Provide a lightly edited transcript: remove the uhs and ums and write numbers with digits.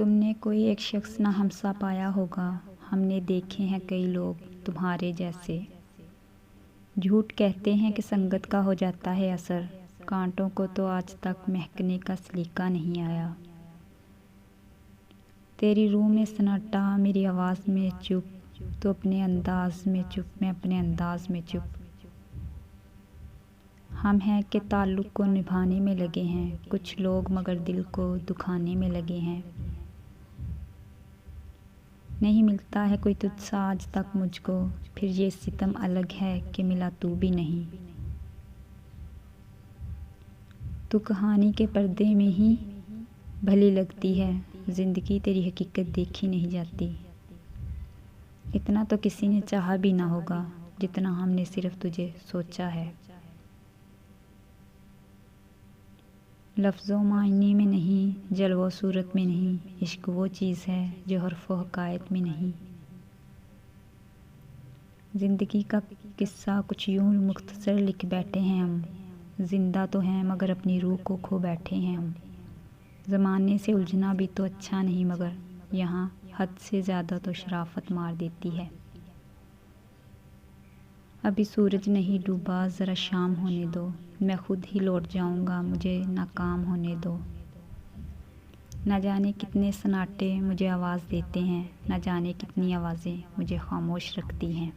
तुमने कोई एक शख्स ना हमसा पाया होगा, हमने देखे हैं कई लोग तुम्हारे जैसे। झूठ कहते हैं कि संगत का हो जाता है असर, कांटों को तो आज तक महकने का सलीका नहीं आया। तेरी रूह में सन्नाटा, मेरी आवाज़ में चुप, तो अपने अंदाज में चुप, मैं अपने अंदाज में चुप। हम हैं कि ताल्लुक़ को निभाने में लगे हैं कुछ लोग, मगर दिल को दुखाने में लगे हैं। नहीं मिलता है कोई तुझसा आज तक मुझको, फिर ये सितम अलग है कि मिला तू भी नहीं। तू कहानी के पर्दे में ही भली लगती है, ज़िंदगी तेरी हकीकत देखी नहीं जाती। इतना तो किसी ने चाहा भी ना होगा जितना हमने सिर्फ तुझे सोचा है। लफ्ज़ों मायने में नहीं, जलवो सूरत में नहीं, इश्क वो चीज़ है जो हर्फ़ो हकायत में नहीं। ज़िंदगी का किस्सा कुछ यूं मुख्तसर लिख बैठे हैं हम, जिंदा तो हैं मगर अपनी रूह को खो बैठे हैं हम। ज़माने से उलझना भी तो अच्छा नहीं, मगर यहाँ हद से ज़्यादा तो शराफत मार देती है। अभी सूरज नहीं डूबा, ज़रा शाम होने दो, मैं खुद ही लौट जाऊंगा, मुझे नाकाम होने दो। न जाने कितने सन्नाटे मुझे आवाज़ देते हैं, न जाने कितनी आवाज़ें मुझे खामोश रखती हैं।